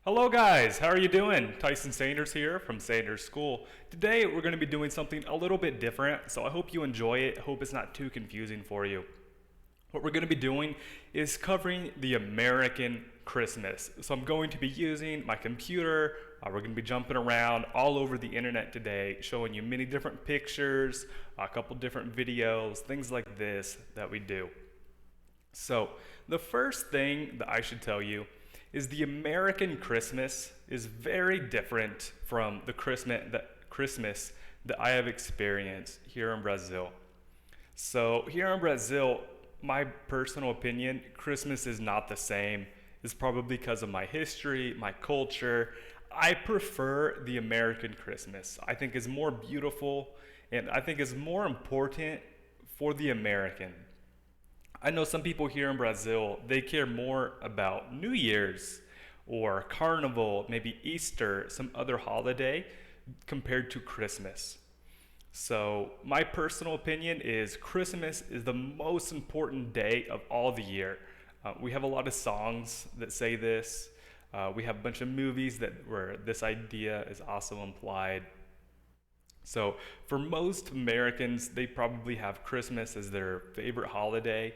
Hello guys, how are you doing? Tyson Sanders here from Sanders School. Today we're going to be doing something a little bit different, so I hope you enjoy it. I hope it's not too confusing for you. What we're going to be doing is covering the American Christmas. So I'm going to be using my computer. We're going to be jumping around all over the internet today, showing you many different pictures, a couple different videos, things like this that we do. So the first thing that I should tell you is the American Christmas is very different from the Christmas that I have experienced here in Brazil. So here in Brazil, my personal opinion, Christmas is not the same. It's probably because of my history, my culture. I prefer the American Christmas. I think it's more beautiful and I think it's more important for the American. I know some people here in Brazil, they care more about New Year's or Carnival, maybe Easter, some other holiday compared to Christmas. So, my personal opinion is Christmas is the most important day of all the year. We have a lot of songs that say this. We have a bunch of movies where this idea is also implied. So, for most Americans, they probably have Christmas as their favorite holiday.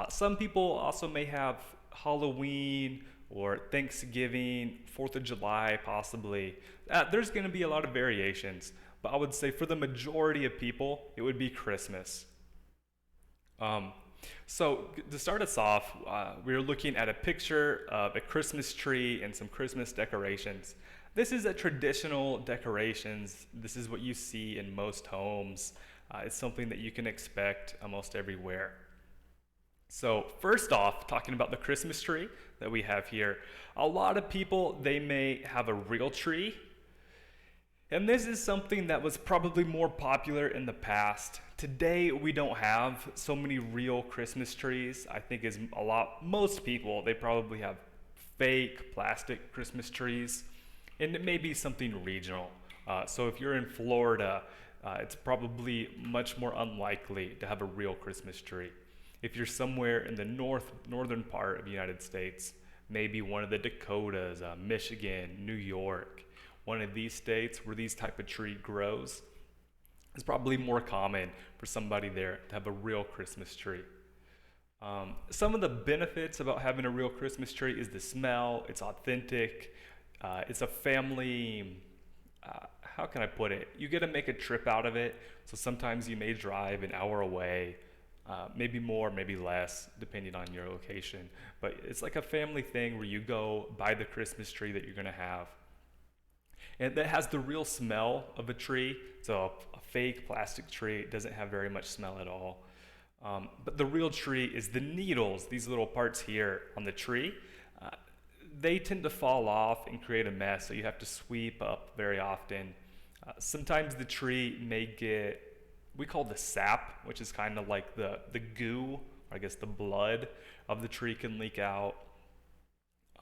Some people also may have Halloween or Thanksgiving, 4th of July, possibly. There's going to be a lot of variations, but I would say for the majority of people, it would be Christmas. So, to start us off, we're looking at a picture of a Christmas tree and some Christmas decorations. This is a traditional decorations. This is what you see in most homes. It's something that you can expect almost everywhere. So first off, talking about the Christmas tree that we have here, a lot of people, they may have a real tree. And this is something that was probably more popular in the past. Today, we don't have so many real Christmas trees. I think most people, they probably have fake plastic Christmas trees. And it may be something regional. So if you're in Florida, it's probably much more unlikely to have a real Christmas tree. If you're somewhere in the northern part of the United States, maybe one of the Dakotas, Michigan, New York, one of these states where these type of tree grows, it's probably more common for somebody there to have a real Christmas tree. Some of the benefits about having a real Christmas tree is the smell, it's authentic, it's a family, how can I put it? You get to make a trip out of it, so sometimes you may drive an hour away, maybe more, maybe less, depending on your location. But it's like a family thing where you go buy the Christmas tree that you're going to have. And that has the real smell of a tree. So a fake plastic tree doesn't have very much smell at all. But the real tree is the needles, these little parts here on the tree. They tend to fall off and create a mess, so you have to sweep up very often. Sometimes the tree may get, we call the sap, which is kind of like the goo, or I guess the blood of the tree can leak out.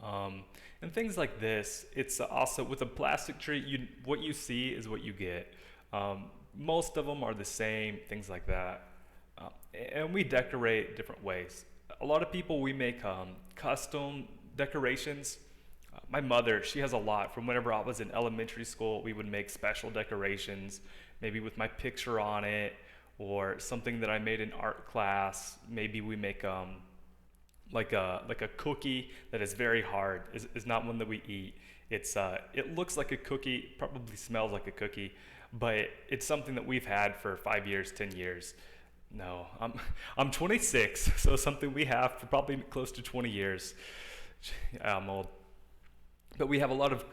And things like this. It's also with a plastic tree, what you see is what you get. Most of them are the same, things like that. And we decorate different ways. A lot of people, we make custom decorations. My mother, she has a lot. From whenever I was in elementary school, we would make special decorations, maybe with my picture on it, or something that I made in art class. Maybe we make like a cookie that is very hard. Is not one that we eat. It looks like a cookie, probably smells like a cookie, but it's something that we've had for 5 years, 10 years. No, I'm 26, so something we have for probably close to 20 years. I'm old. But we have a lot of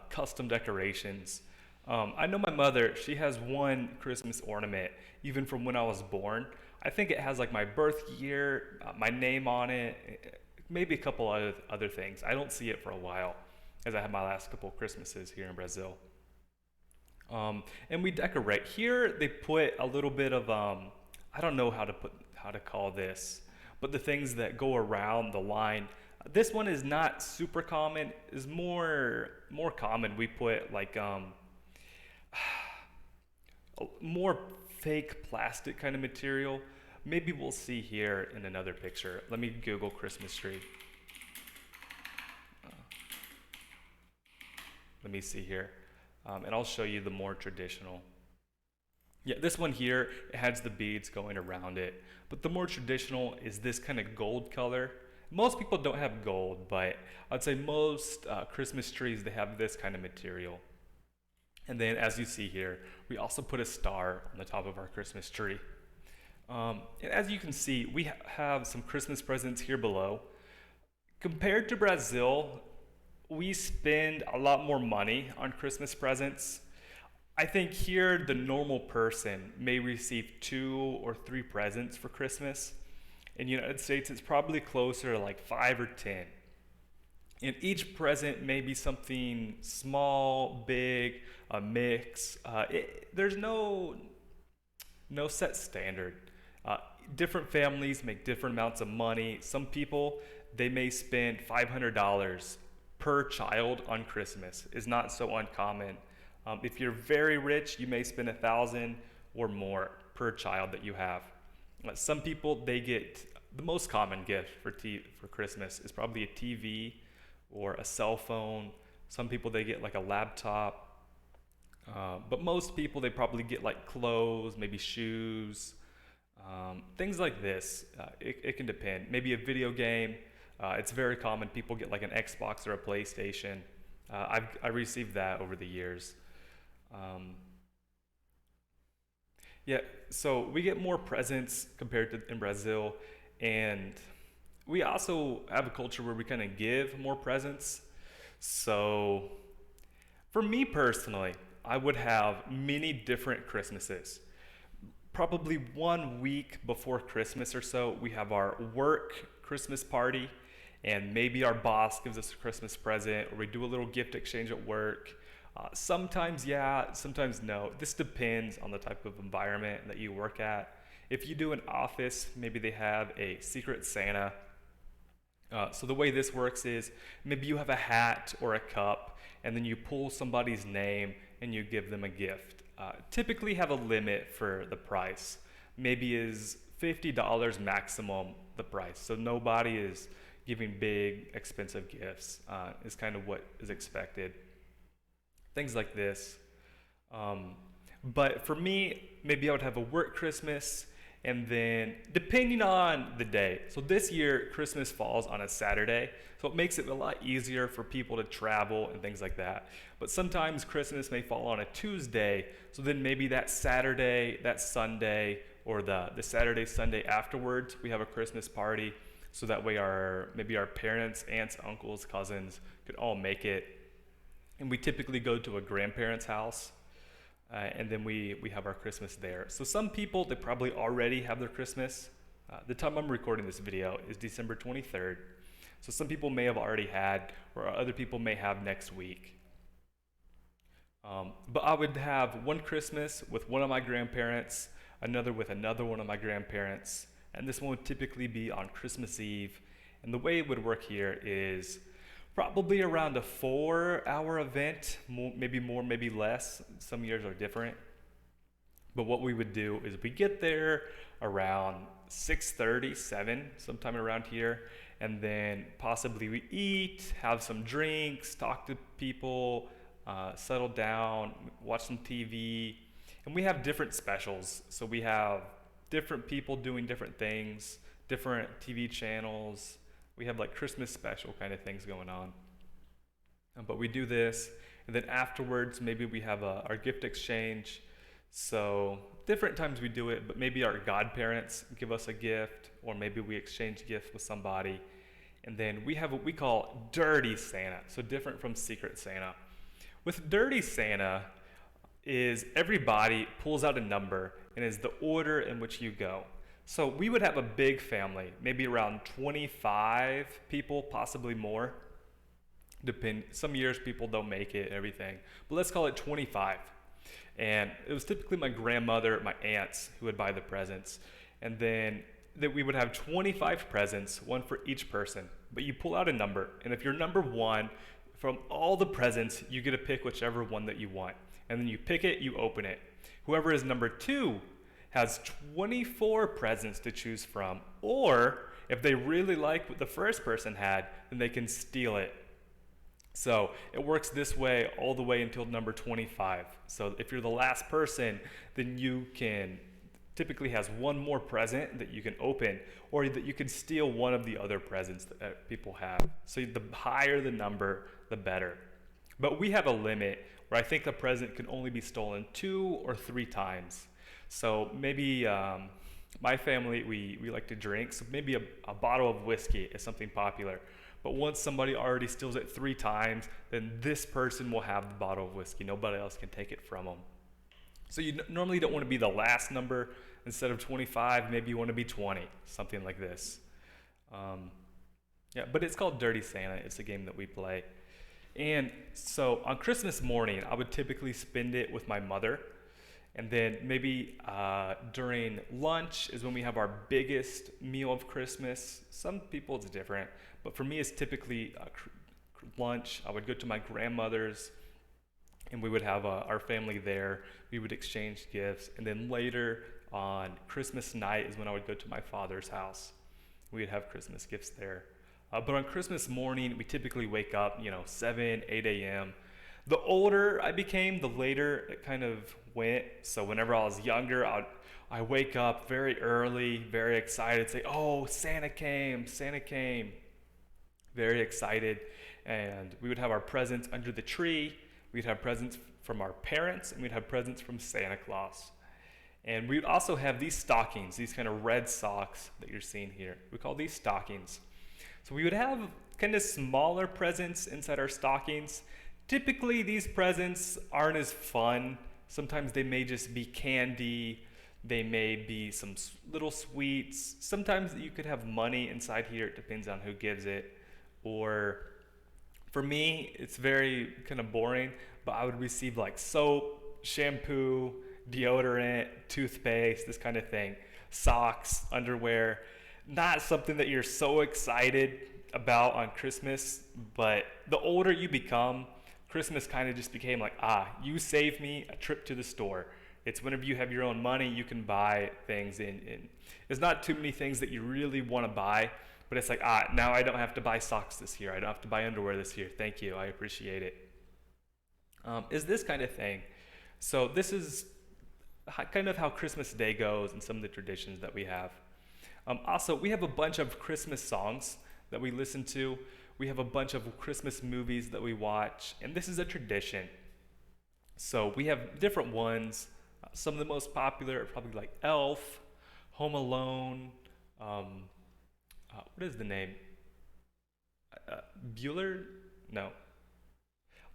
custom decorations. I know my mother, she has one Christmas ornament, even from when I was born. I think it has like my birth year, my name on it, maybe a couple other things. I don't see it for a while, as I had my last couple Christmases here in Brazil. And we decorate. Here they put a little bit of, I don't know how to call this, but the things that go around the line. This one is not super common, is more common. We put like more fake plastic kind of material. Maybe we'll see here in another picture. Let me Google Christmas tree. Let me see here. And I'll show you the more traditional. Yeah, this one here, it has the beads going around it. But the more traditional is this kind of gold color. Most people don't have gold, but I'd say most Christmas trees, they have this kind of material. And then as you see here, we also put a star on the top of our Christmas tree. And as you can see, we have some Christmas presents here below. Compared to Brazil, we spend a lot more money on Christmas presents. I think here the normal person may receive 2 or 3 presents for Christmas. In the United States, it's probably closer to like 5 or 10. And each present may be something small, big, a mix. There's no set standard. Different families make different amounts of money. Some people, they may spend $500 per child on Christmas. It's not so uncommon. If you're very rich, you may spend $1,000 or more per child that you have. Some people, they get the most common gift for Christmas is probably a TV or a cell phone. Some people, they get like a laptop. But most people, they probably get like clothes, maybe shoes, things like this. It can depend. Maybe a video game. It's very common. People get like an Xbox or a PlayStation. I received that over the years. Yeah, so we get more presents compared to in Brazil, and we also have a culture where we kind of give more presents. So for me personally, I would have many different Christmases. Probably 1 week before Christmas or so, we have our work Christmas party, and maybe our boss gives us a Christmas present, or we do a little gift exchange at work. Sometimes yeah, sometimes no. This depends on the type of environment that you work at. If you do an office, maybe they have a secret Santa. So the way this works is maybe you have a hat or a cup, and then you pull somebody's name and you give them a gift. Typically have a limit for the price. Maybe is $50 maximum the price. So nobody is giving big, expensive gifts. Is kind of what is expected. Things like this. But for me, maybe I would have a work Christmas, and then depending on the day. So this year, Christmas falls on a Saturday, so it makes it a lot easier for people to travel and things like that. But sometimes Christmas may fall on a Tuesday, so then maybe that Saturday, that Sunday, or the Saturday, Sunday afterwards, we have a Christmas party. So that way maybe our parents, aunts, uncles, cousins could all make it. And we typically go to a grandparent's house, and then we have our Christmas there. So some people, they probably already have their Christmas. The time I'm recording this video is December 23rd. So some people may have already had, or other people may have next week. But I would have one Christmas with one of my grandparents, another with another one of my grandparents, and this one would typically be on Christmas Eve. And the way it would work here is probably around a 4-hour event, maybe more, maybe less. Some years are different. But what we would do is we get there around 6:30, 7, sometime around here, and then possibly we eat, have some drinks, talk to people, settle down, watch some TV, and we have different specials. So we have different people doing different things, different TV channels. We have like Christmas special kind of things going on. But we do this, and then afterwards, maybe we have our gift exchange. So different times we do it, but maybe our godparents give us a gift, or maybe we exchange gifts with somebody. And then we have what we call Dirty Santa, so different from Secret Santa. With Dirty Santa is everybody pulls out a number, and is the order in which you go. So we would have a big family, maybe around 25 people, possibly more. Some years people don't make it and everything, but let's call it 25. And it was typically my grandmother, my aunts who would buy the presents. And then we would have 25 presents, one for each person. But you pull out a number, and if you're number 1, from all the presents, you get to pick whichever one that you want. And then you pick it, you open it. Whoever is number 2 has 24 presents to choose from, or if they really like what the first person had, then they can steal it. So it works this way all the way until number 25. So if you're the last person, then you can typically has one more present that you can open, or that you can steal one of the other presents that people have. So the higher the number, the better. But we have a limit where I think a present can only be stolen 2 or 3 times. So maybe my family, we like to drink, so maybe a bottle of whiskey is something popular. But once somebody already steals it 3 times, then this person will have the bottle of whiskey. Nobody else can take it from them. So you normally don't want to be the last number. Instead of 25, maybe you want to be 20, something like this. Yeah, but it's called Dirty Santa. It's a game that we play. And so on Christmas morning, I would typically spend it with my mother. And then maybe during lunch is when we have our biggest meal of Christmas. Some people it's different, but for me it's typically lunch. I would go to my grandmother's and we would have our family there. We would exchange gifts. And then later on Christmas night is when I would go to my father's house. We would have Christmas gifts there. But on Christmas morning, we typically wake up, 7, 8 a.m. The older I became, the later it kind of went. So whenever I was younger, I wake up very early, very excited, say, oh, Santa came. Very excited. And we would have our presents under the tree. We'd have presents from our parents, and we'd have presents from Santa Claus. And we would also have these stockings, these kind of red socks that you're seeing here. We call these stockings. So we would have kind of smaller presents inside our stockings. Typically, these presents aren't as fun. Sometimes they may just be candy. They may be some little sweets. Sometimes you could have money inside here. It depends on who gives it. Or for me, it's very kind of boring, but I would receive like soap, shampoo, deodorant, toothpaste, this kind of thing. Socks, underwear. Not something that you're so excited about on Christmas, but the older you become, Christmas kind of just became like, you saved me a trip to the store. It's whenever you have your own money, you can buy things in. There's not too many things that you really want to buy, but it's like, now I don't have to buy socks this year. I don't have to buy underwear this year. Thank you. I appreciate it. Is this kind of thing. So this is kind of how Christmas Day goes and some of the traditions that we have. Also, we have a bunch of Christmas songs that we listen to. We have a bunch of Christmas movies that we watch, and this is a tradition. So we have different ones. Some of the most popular are probably like Elf, Home Alone, what is the name? Bueller? No.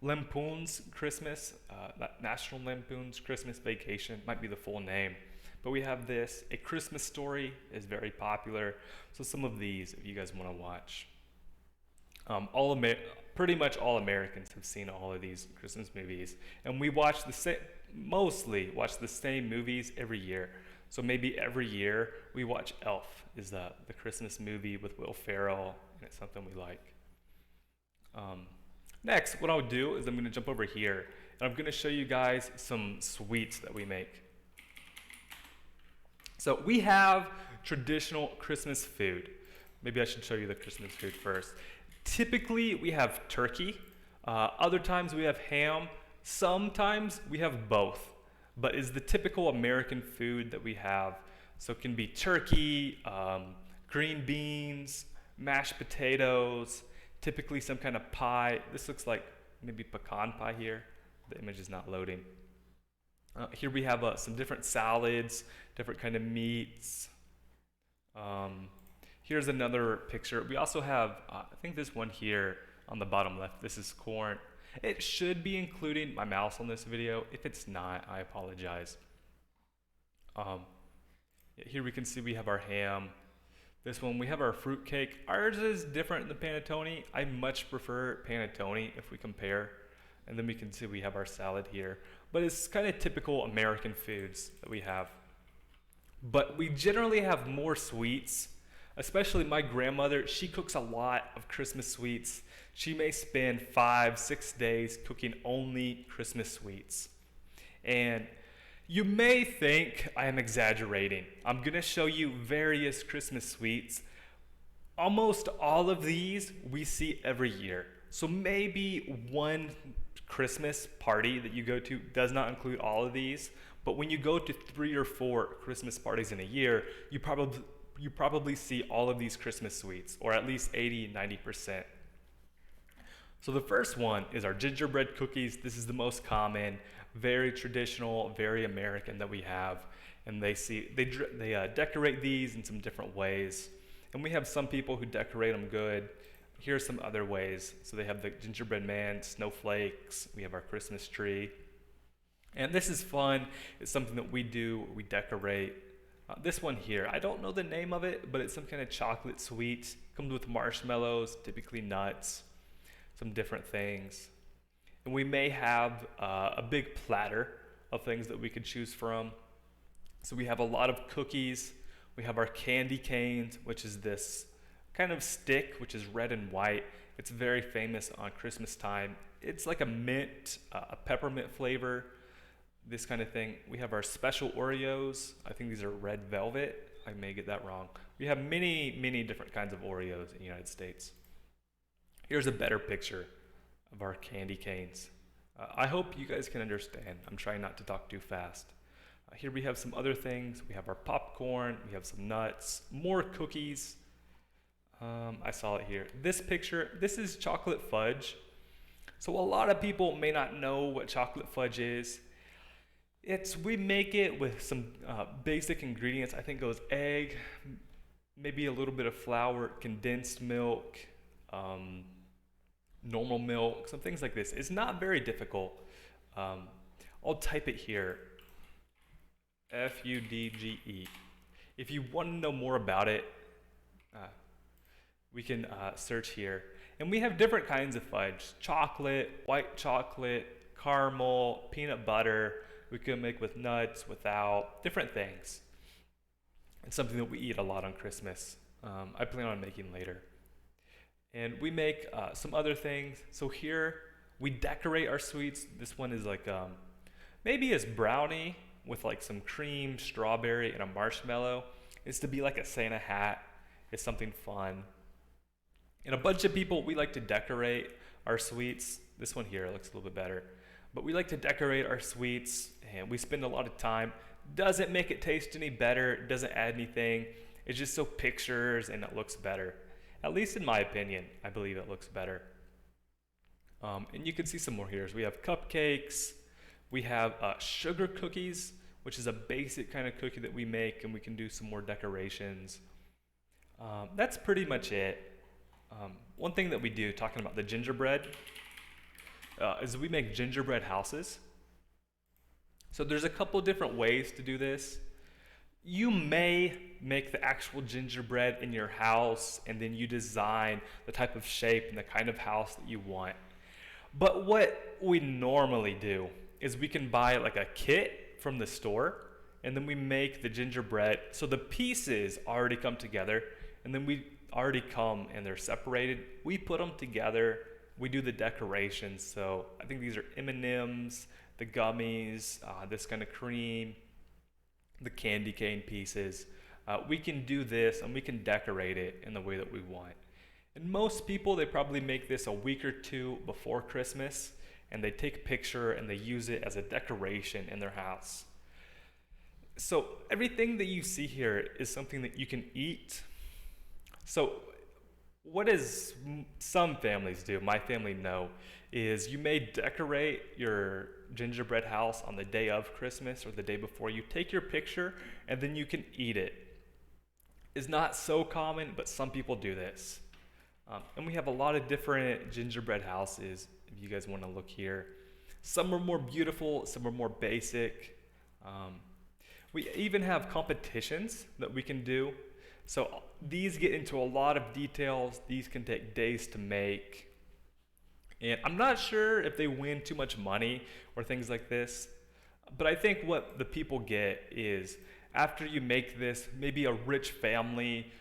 Lampoon's Christmas, National Lampoon's Christmas Vacation might be the full name. But we have this. A Christmas Story is very popular. So some of these, if you guys want to watch. Pretty much all Americans have seen all of these Christmas movies. And we mostly watch the same movies every year. So maybe every year we watch Elf, is the Christmas movie with Will Ferrell, and it's something we like. Next, what I'll do is I'm going to jump over here, and I'm going to show you guys some sweets that we make. So we have traditional Christmas food. Maybe I should show you the Christmas food first. Typically, we have turkey. Other times we have ham. Sometimes we have both, but it's the typical American food that we have. So it can be turkey, green beans, mashed potatoes, typically some kind of pie. This looks like maybe pecan pie here. The image is not loading. Here we have some different salads, different kind of meats. Here's another picture. We also have, I think this one here on the bottom left, this is corn. It should be including my mouse on this video. If it's not, I apologize. Here we can see we have our ham. This one, we have our fruit cake. Ours is different than panettone. I much prefer panettone if we compare. And then we can see we have our salad here. But it's kind of typical American foods that we have. But we generally have more sweets, especially my grandmother. She cooks a lot of Christmas sweets. She may spend 5-6 days cooking only Christmas sweets. And you may think I am exaggerating. I'm going to show you various Christmas sweets. Almost all of these we see every year. So maybe one Christmas party that you go to does not include all of these, but when you go to 3 or 4 Christmas parties in a year, you probably see all of these Christmas sweets, or at least 80-90%. So the first one is our gingerbread cookies. This is the most common, very traditional, very American that we have, and they decorate these in some different ways. And we have some people who decorate them good. Here are some other ways. So they have the gingerbread man, snowflakes. We have our Christmas tree. And this is fun. It's something that we do. We decorate. This one here, I don't know the name of it, but it's some kind of chocolate sweet. Comes with marshmallows, typically nuts, some different things. And we may have a big platter of things that we could choose from. So we have a lot of cookies. We have our candy canes, which is this kind of stick, which is red and white. It's very famous on Christmas time. It's like a mint, a peppermint flavor, this kind of thing. We have our special Oreos. I think these are red velvet. I may get that wrong. We have many, many different kinds of Oreos in the United States. Here's a better picture of our candy canes. I hope you guys can understand. I'm trying not to talk too fast. Here we have some other things. We have our popcorn. We have some nuts, more cookies. I saw it here. This picture, this is chocolate fudge. So a lot of people may not know what chocolate fudge is. We make it with some basic ingredients. I think it was egg, maybe a little bit of flour, condensed milk, normal milk, some things like this. It's not very difficult. I'll type it here. Fudge. If you want to know more about it, we can search here. And we have different kinds of fudge: chocolate, white chocolate, caramel, peanut butter. We can make with nuts, without, different things. It's something that we eat a lot on Christmas. I plan on making later. And we make some other things. So here we decorate our sweets. This one is like maybe it's brownie with like some cream, strawberry, and a marshmallow. It's to be like a Santa hat. It's something fun. And a bunch of people, we like to decorate our sweets. This one here looks a little bit better. But we like to decorate our sweets, and we spend a lot of time. Doesn't make it taste any better, doesn't add anything. It's just so pictures and it looks better. At least in my opinion, I believe it looks better. And you can see some more here. So we have cupcakes. We have sugar cookies, which is a basic kind of cookie that we make, and we can do some more decorations. That's pretty much it. One thing that we do, talking about the gingerbread, is we make gingerbread houses. So there's a couple different ways to do this. You may make the actual gingerbread in your house, and then you design the type of shape and the kind of house that you want. But what we normally do is we can buy like a kit from the store, and then we make the gingerbread. So the pieces already come together, and then we already come and they're separated. We put them together. We do the decorations. So I think these are M&Ms, the gummies, this kind of cream, the candy cane pieces. We can do this and we can decorate it in the way that we want. And most people, they probably make this a week or two before Christmas, and they take a picture and they use it as a decoration in their house. So everything that you see here is something that you can eat. So what is some families do, my family no, is you may decorate your gingerbread house on the day of Christmas or the day before. You take your picture and then you can eat it. It's not so common, but some people do this. And we have a lot of different gingerbread houses, if you guys want to look here. Some are more beautiful, some are more basic. We even have competitions that we can do. So these get into a lot of details. These can take days to make. And I'm not sure if they win too much money or things like this, but I think what the people get is after you make this, maybe a rich family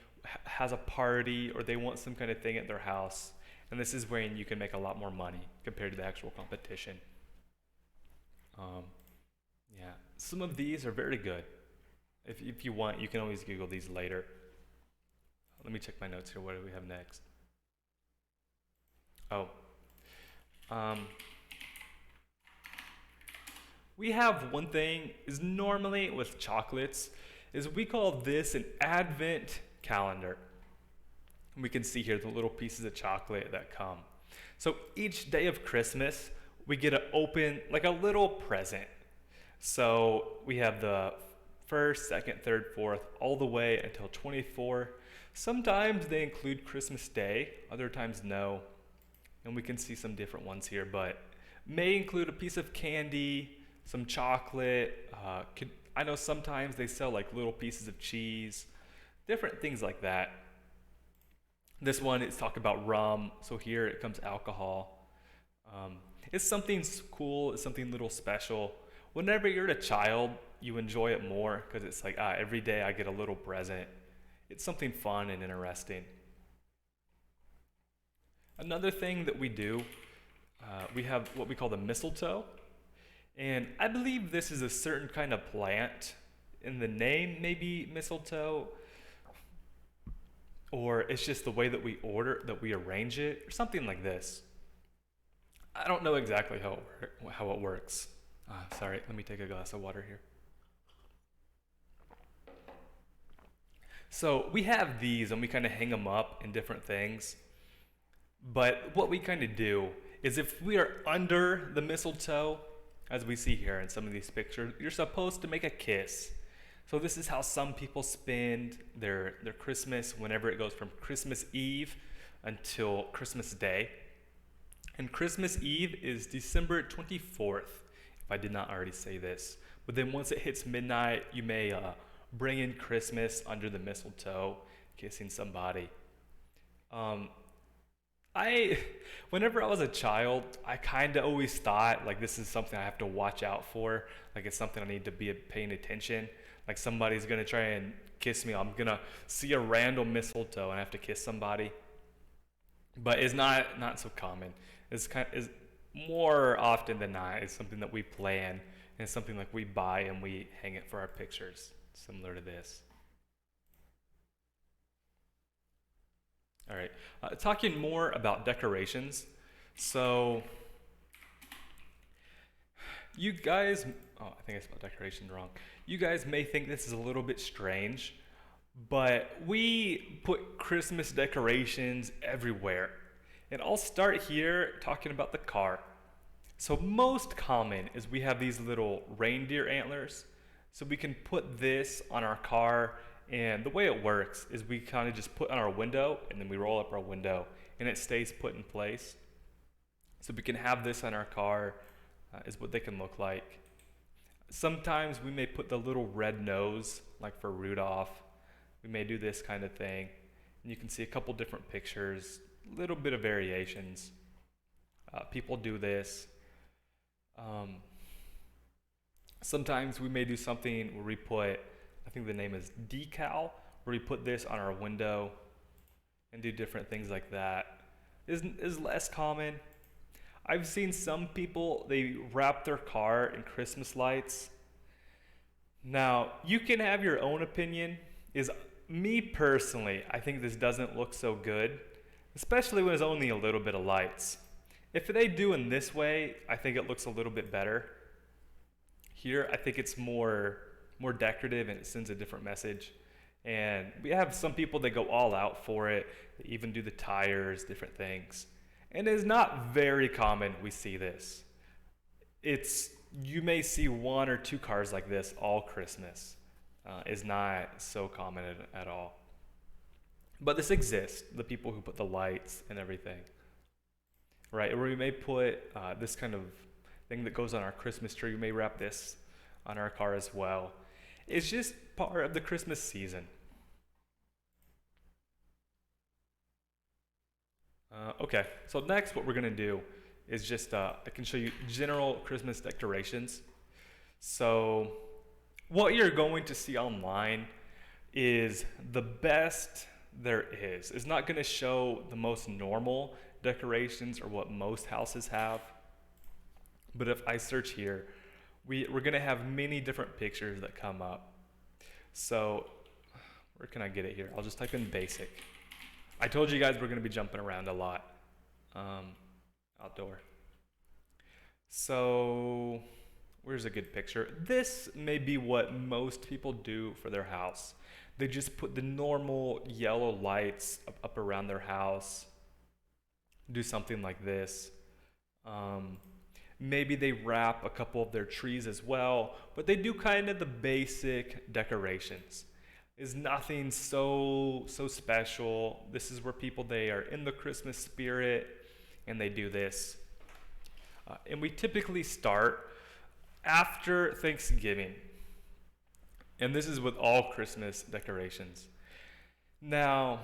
has a party or they want some kind of thing at their house, and this is when you can make a lot more money compared to the actual competition. Yeah, some of these are very good. If you want, you can always Google these later. Let me check my notes here. What do we have next? Oh, Um, we have one thing is normally with chocolates is we call this an advent calendar. We can see here the little pieces of chocolate that come. So each day of Christmas, we get to open like a little present. So we have the first, second, third, fourth, all the way until 24. Sometimes they include Christmas Day, other times no. And we can see some different ones here, but may include a piece of candy, some chocolate. I know sometimes they sell like little pieces of cheese, different things like that. This one is talking about rum, so here it comes alcohol. It's something cool, it's something little special. Whenever you're a child, you enjoy it more because it's like, every day I get a little present. It's something fun and interesting. Another thing that we do, we have what we call the mistletoe. And I believe this is a certain kind of plant. In the name, maybe mistletoe, or it's just the way that we arrange it, or something like this. I don't know exactly how it works. Sorry, let me take a glass of water here. So we have these and we kind of hang them up in different things. But what we kind of do is if we are under the mistletoe, as we see here in some of these pictures, you're supposed to make a kiss. So this is how some people spend their Christmas whenever it goes from Christmas Eve until Christmas Day. And Christmas Eve is December 24th, if I did not already say this. But then once it hits midnight, you may bring in Christmas under the mistletoe, kissing somebody. Whenever I was a child, I kind of always thought like this is something I have to watch out for. Like it's something I need to be paying attention. Like somebody's gonna try and kiss me. I'm gonna see a random mistletoe and I have to kiss somebody. But it's not so common. It's more often than not. It's something that we plan and it's something like we buy and we hang it for our pictures, similar to this. All right, talking more about decorations. So, you guys, I think I spelled decoration wrong. You guys may think this is a little bit strange, but we put Christmas decorations everywhere. And I'll start here talking about the car. So, most common is we have these little reindeer antlers. So, we can put this on our car. And the way it works is we kind of just put on our window and then we roll up our window and it stays put in place. So we can have this on our car is what they can look like. Sometimes we may put the little red nose like for Rudolph. We may do this kind of thing. And you can see a couple different pictures, a little bit of variations. People do this. Sometimes we may do something where we put, I think the name is decal, where we put this on our window and do different things like that. Is less common. I've seen some people, they wrap their car in Christmas lights. Now, you can have your own opinion. Me personally, I think this doesn't look so good, especially when there's only a little bit of lights. If they do in this way, I think it looks a little bit better. Here, I think it's more decorative and it sends a different message. And we have some people that go all out for it. They even do the tires, different things. And it is not very common we see this. You may see one or two cars like this all Christmas. Is not so common at all. But this exists, the people who put the lights and everything. Right, or we may put this kind of thing that goes on our Christmas tree. We may wrap this on our car as well. It's just part of the Christmas season. Okay, so next what we're going to do is just, I can show you general Christmas decorations. So what you're going to see online is the best there is. It's not going to show the most normal decorations or what most houses have. But if I search here, we're going to have many different pictures that come up. So where can I get it here? I'll just type in basic. I told you guys we're going to be jumping around a lot. Outdoor. So, where's a good picture? This may be what most people do for their house. They just put the normal yellow lights up around their house, do something like this. Um, Maybe they wrap a couple of their trees as well, but they do kind of the basic decorations. Is nothing so special. This is where people they are in the Christmas spirit and they do this. And we typically start after Thanksgiving. And this is with all Christmas decorations. Now,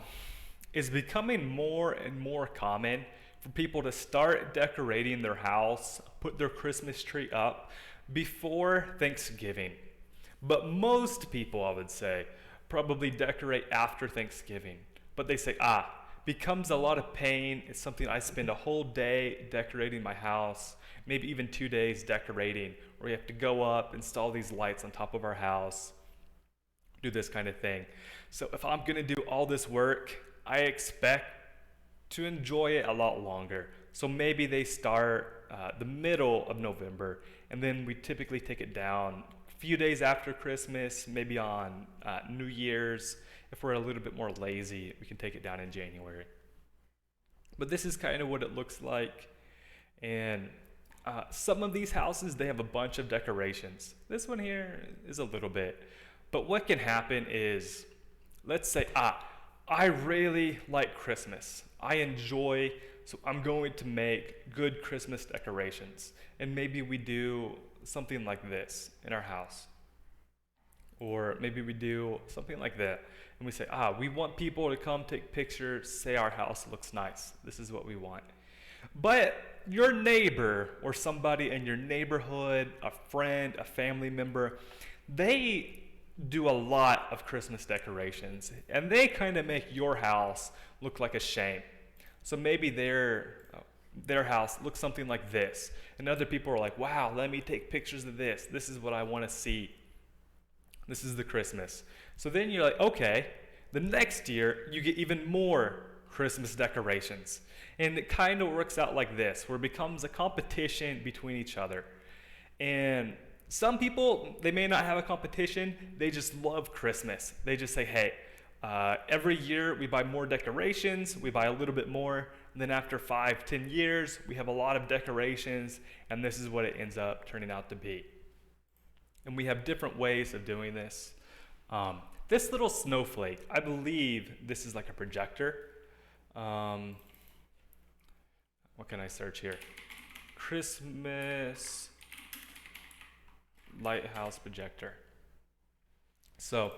it's becoming more and more common for people to start decorating their house, put their Christmas tree up before Thanksgiving. But most people, I would say, probably decorate after Thanksgiving. But they say, becomes a lot of pain. It's something I spend a whole day decorating my house, maybe even 2 days decorating, where we have to go up, install these lights on top of our house, do this kind of thing. So if I'm gonna do all this work, I expect to enjoy it a lot longer. So maybe they start the middle of November, and then we typically take it down a few days after Christmas, maybe on New Year's. If we're a little bit more lazy, we can take it down in January. But this is kind of what it looks like. And some of these houses, they have a bunch of decorations. This one here is a little bit. But what can happen is, let's say, I really like Christmas. I enjoy, so I'm going to make good Christmas decorations. And maybe we do something like this in our house. Or maybe we do something like that. And we say, we want people to come take pictures, say our house looks nice. This is what we want. But your neighbor or somebody in your neighborhood, a friend, a family member, they do a lot of Christmas decorations, and they kind of make your house look like a shame. So maybe their house looks something like this, and other people are like, wow, let me take pictures of this. This is what I want to see. This is the Christmas. So then you're like, okay, the next year you get even more Christmas decorations. And it kind of works out like this, where it becomes a competition between each other. And some people, they may not have a competition, they just love Christmas. They just say, hey, every year we buy more decorations, we buy a little bit more, and then after 5-10 years, we have a lot of decorations, and this is what it ends up turning out to be. And we have different ways of doing this. This little snowflake, I believe this is like a projector. What can I search here? Christmas lighthouse projector. So,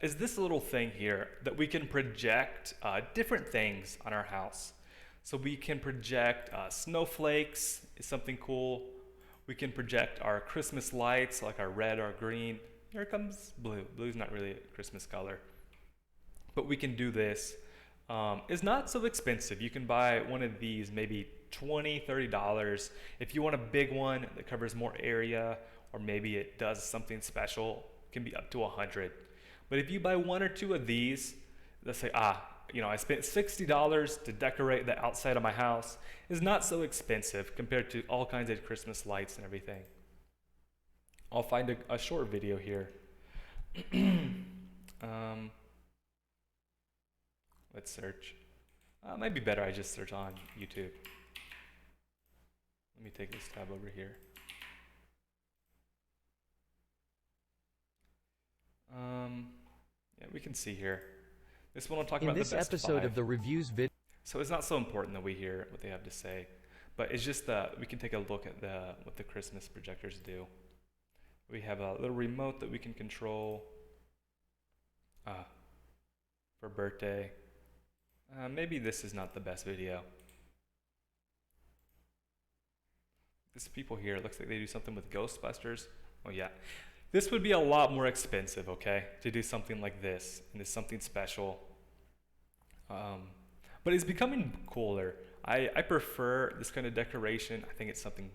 is this little thing here that we can project different things on our house. So we can project snowflakes is something cool. We can project our Christmas lights like our red or green. Here comes blue. Blue's not really a Christmas color. But we can do this. It's not so expensive. You can buy one of these maybe $20, $30. If you want a big one that covers more area, or maybe it does something special, it can be up to $100. But if you buy one or two of these, let's say, I spent $60 to decorate the outside of my house, is not so expensive compared to all kinds of Christmas lights and everything. I'll find a short video here. Let's search. Might be better I just search on YouTube. Let me take this tab over here. Yeah, we can see here. This one will talk about the best 5. In this episode of the reviews video. So it's not so important that we hear what they have to say, but it's just that we can take a look at what the Christmas projectors do. We have a little remote that we can control for birthday. Maybe this is not the best video. This people here, it looks like they do something with Ghostbusters. Oh yeah. This would be a lot more expensive, okay, to do something like this, and it's something special. But it's becoming cooler. I prefer this kind of decoration. I think it's something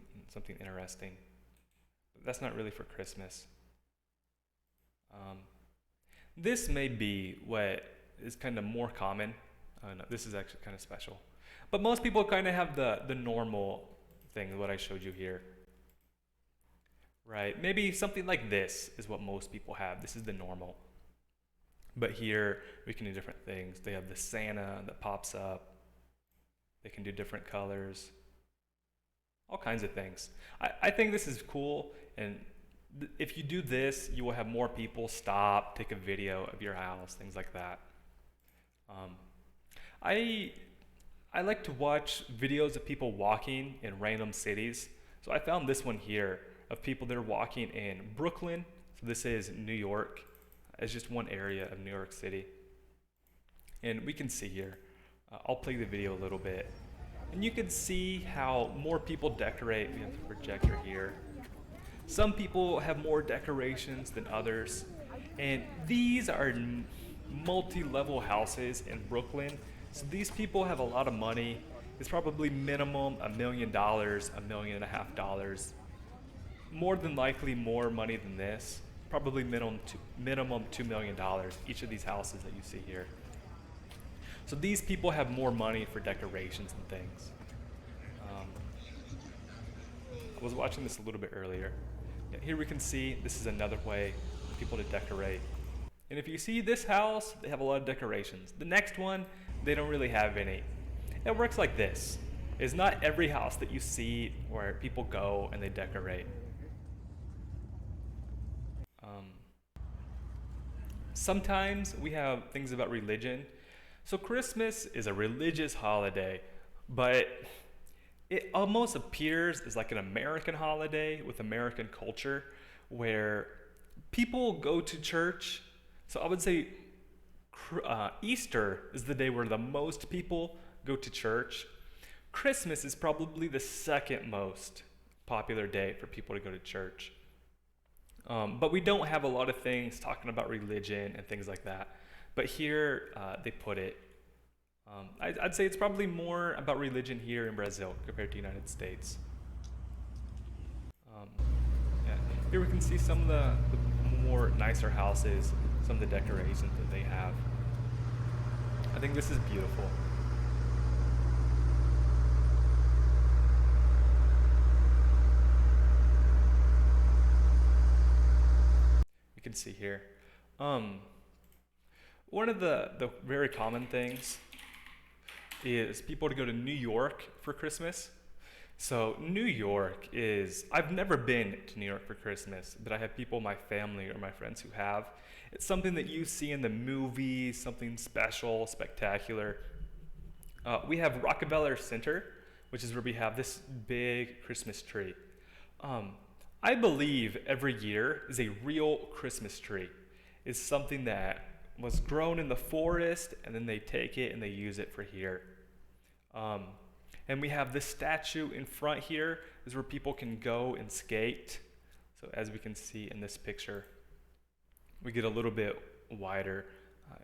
interesting. But that's not really for Christmas. This may be what is kind of more common. No, this is actually kind of special. But most people kind of have the normal thing, what I showed you here. right? Maybe something like this is what most people have. This is the normal. But here we can do different things. They have the Santa that pops up. They can do different colors, all kinds of things. I think this is cool, and if you do this, you will have more people stop, take a video of your house, things like that. Um, I I like to watch videos of people walking in random cities. So I found this one here of people that are walking in Brooklyn. So this is New York. It's just one area of New York City. And we can see here, I'll play the video a little bit. And you can see how more people decorate. We have the projector here. Some people have more decorations than others. And these are multi-level houses in Brooklyn. So these people have a lot of money. It's probably minimum $1 million, $1.5 million. More than likely more money than this. Probably minimum $2 million, each of these houses that you see here. So these people have more money for decorations and things. I was watching this a little bit earlier. Here we can see this is another way for people to decorate. And if you see this house, they have a lot of decorations. The next one, they don't really have any. It works like this. It's not every house that you see where people go and they decorate. Sometimes we have things about religion. So Christmas is a religious holiday, but it almost appears as like an American holiday with American culture where people go to church. So I would say Easter is the day where the most people go to church. Christmas is probably the second most popular day for people to go to church. But we don't have a lot of things talking about religion and things like that. But here they put it. I'd say it's probably more about religion here in Brazil compared to the United States. Yeah. Here we can see some of the more nicer houses, some of the decorations that they have. I think this is beautiful. You can see here. One of the very common things is people to go to New York for Christmas. So New York is, I've never been to New York for Christmas, but I have people in my family or my friends who have. It's something that you see in the movies, something special, spectacular. We have Rockefeller Center, which is where we have this big Christmas tree. I believe every year is a real Christmas tree. It's something that was grown in the forest, and then they take it and they use it for here. And we have this statue in front here is where people can go and skate. So as we can see in this picture, we get a little bit wider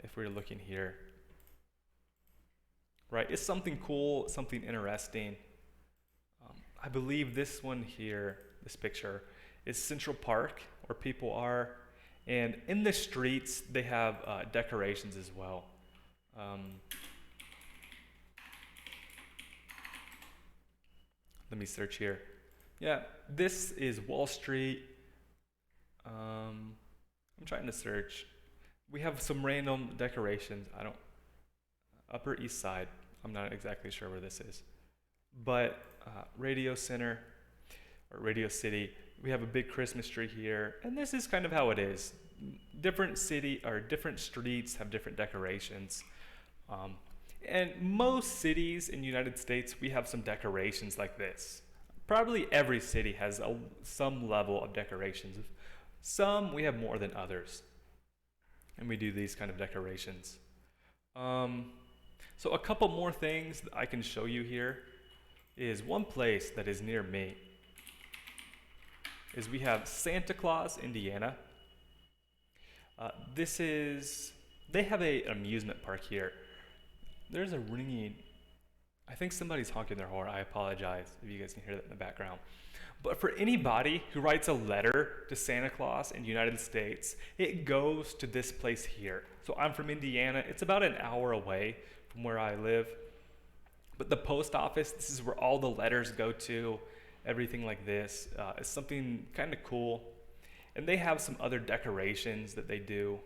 if we're looking here. Right, it's something cool, something interesting. I believe this one here, this picture, is Central Park, where people are. And in the streets, they have decorations as well. Let me search here. Yeah, this is Wall Street. I'm trying to search. We have some random decorations. Upper East Side. I'm not exactly sure where this is. But Radio Center, or Radio City, we have a big Christmas tree here, and this is kind of how it is. Different streets have different decorations. And most cities in the United States, we have some decorations like this. Probably every city has some level of decorations. Some we have more than others. And we do these kind of decorations. So a couple more things that I can show you here is one place that is near me. Is we have Santa Claus, Indiana. They have an amusement park here. There's a ringing, I think somebody's honking their horn. I apologize if you guys can hear that in the background. But for anybody who writes a letter to Santa Claus in the United States, it goes to this place here. So I'm from Indiana. It's about an hour away from where I live. But the post office, this is where all the letters go to. everything like this. It's something kind of cool. And they have some other decorations that they do.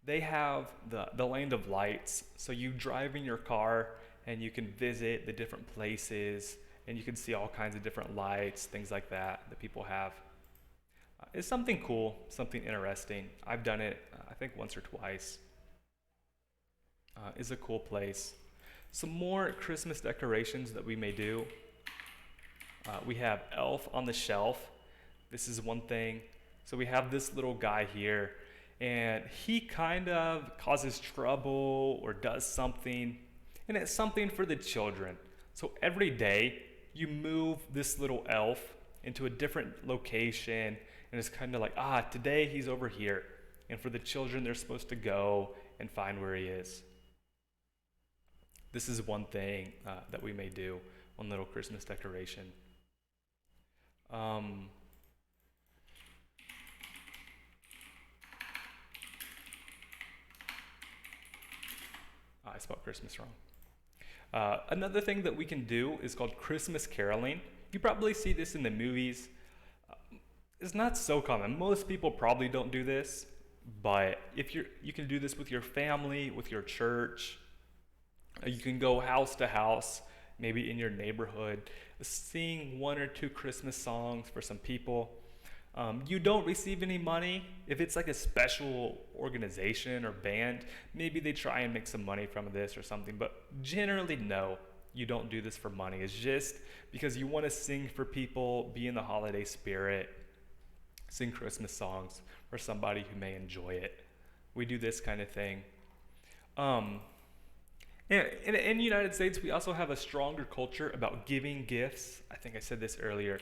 They have the Land of Lights. So you drive in your car and you can visit the different places and you can see all kinds of different lights, things like that people have. It's something cool, something interesting. I've done it, I think, once or twice. It's a cool place. Some more Christmas decorations that we may do. We have Elf on the Shelf. This is one thing. So we have this little guy here, and he kind of causes trouble or does something, and it's something for the children. So every day, you move this little elf into a different location, and it's kind of like, today he's over here. And for the children, they're supposed to go and find where he is. This is one thing that we may do, one little Christmas decoration. I spelled Christmas wrong. Another thing that we can do is called Christmas caroling. You probably see this in the movies. It's not so common. Most people probably don't do this, but if you can do this with your family, with your church. You can go house to house, maybe in your neighborhood, sing one or two Christmas songs for some people. You don't receive any money. If it's like a special organization or band, maybe they try and make some money from this or something, but generally, no, you don't do this for money. It's just because you want to sing for people, be in the holiday spirit, sing Christmas songs for somebody who may enjoy it. We do this kind of thing. In the United States, we also have a stronger culture about giving gifts. I think I said this earlier.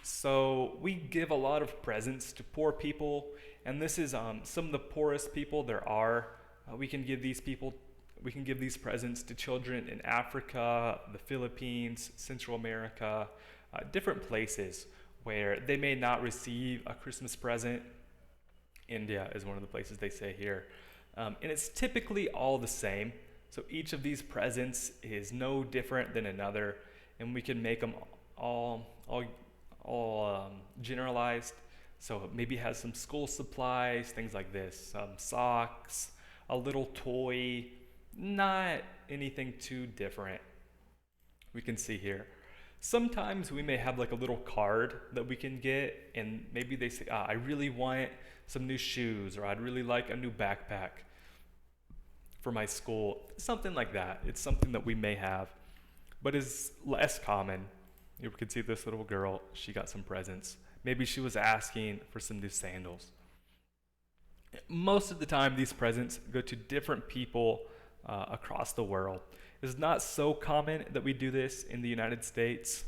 So we give a lot of presents to poor people, and this is some of the poorest people there are. We can give these presents to children in Africa, the Philippines, Central America, different places where they may not receive a Christmas present. India is one of the places they say here. And it's typically all the same. So each of these presents is no different than another, and we can make them all generalized. So maybe it has some school supplies, things like this, some socks, a little toy, not anything too different. We can see here. Sometimes we may have like a little card that we can get, and maybe they say, I really want some new shoes, or I'd really like a new backpack for my school, something like that. It's something that we may have, but is less common. You can see this little girl, she got some presents. Maybe she was asking for some new sandals. Most of the time, these presents go to different people across the world. It's not so common that we do this in the United States.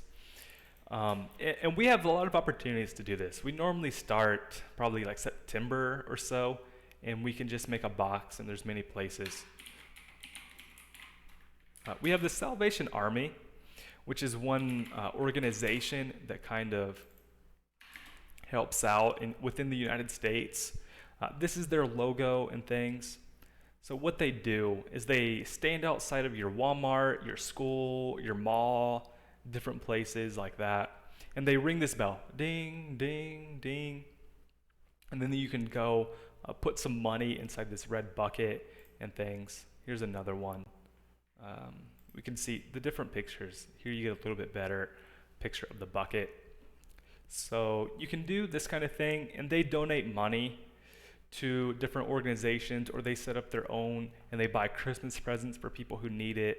And we have a lot of opportunities to do this. We normally start probably like September or so, and we can just make a box, and there's many places. We have the Salvation Army, which is one organization that kind of helps out within the United States. This is their logo and things. So what they do is they stand outside of your Walmart, your school, your mall, different places like that, and they ring this bell, ding, ding, ding, and then you can go put some money inside this red bucket and things. Here's another one. We can see the different pictures. Here you get a little bit better picture of the bucket. So you can do this kind of thing, and they donate money to different organizations, or they set up their own and they buy Christmas presents for people who need it.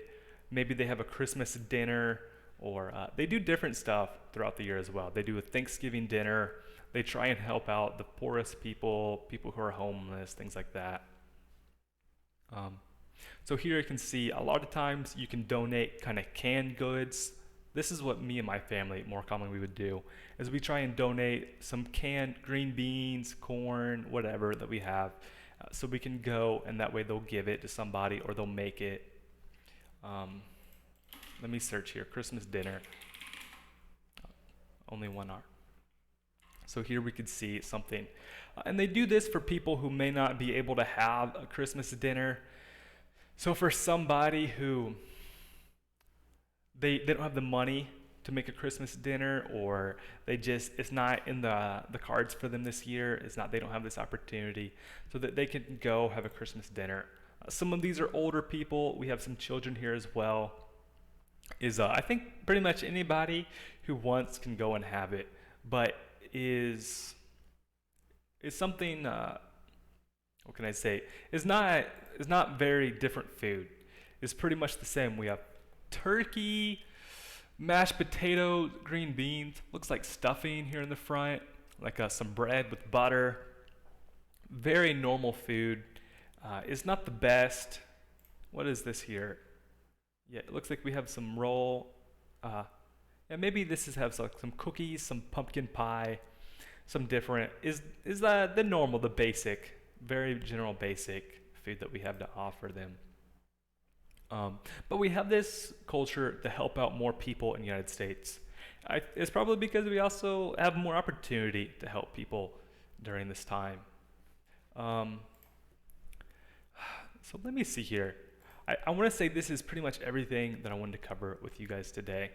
Maybe they have a Christmas dinner, or they do different stuff throughout the year as well. They do a Thanksgiving dinner. They try and help out the poorest people, people who are homeless, things like that. So here you can see a lot of times you can donate kind of canned goods. This is what me and my family more commonly we would do, is we try and donate some canned green beans, corn, whatever that we have, so we can go, and that way they'll give it to somebody or they'll make it. Let me search here, Christmas dinner. Only 1 hour. So here we could see something. And they do this for people who may not be able to have a Christmas dinner. So for somebody who they don't have the money to make a Christmas dinner, or it's not in the cards for them this year. It's not, they don't have this opportunity, so that they can go have a Christmas dinner. Some of these are older people. We have some children here as well. I think pretty much anybody who wants can go and have it, but is something, what can I say? Is not very different food. It's pretty much the same. We have turkey, mashed potatoes, green beans. Looks like stuffing here in the front, like some bread with butter. Very normal food. It's not the best. What is this here? Yeah, it looks like we have some roll. Yeah, maybe this has like some cookies, some pumpkin pie, some different. Is the normal, the basic, very general basic food that we have to offer them. But we have this culture to help out more people in the United States. It's probably because we also have more opportunity to help people during this time. Um, so let me see here. I want to say this is pretty much everything that I wanted to cover with you guys today.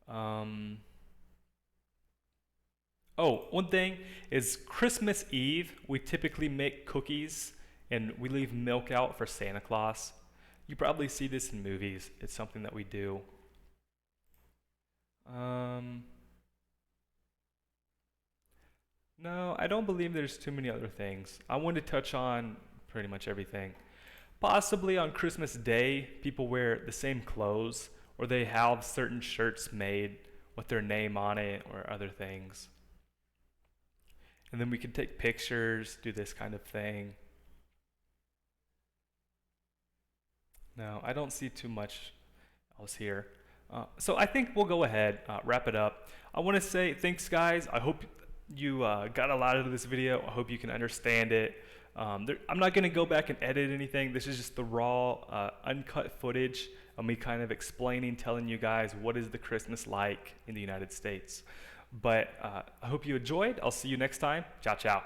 Um, oh, one thing is Christmas Eve, we typically make cookies and we leave milk out for Santa Claus. You probably see this in movies. It's something that we do. Um, no, I don't believe there's too many other things. I wanted to touch on pretty much everything. Possibly on Christmas Day, people wear the same clothes, or they have certain shirts made with their name on it, or other things. And then we can take pictures, do this kind of thing. No, I don't see too much else here. So I think we'll go ahead, wrap it up. I want to say thanks, guys. I hope you got a lot out of this video. I hope you can understand it. I'm not going to go back and edit anything. This is just the raw, uncut footage of me kind of explaining, telling you guys what is the Christmas like in the United States. But I hope you enjoyed. I'll see you next time. Ciao, ciao.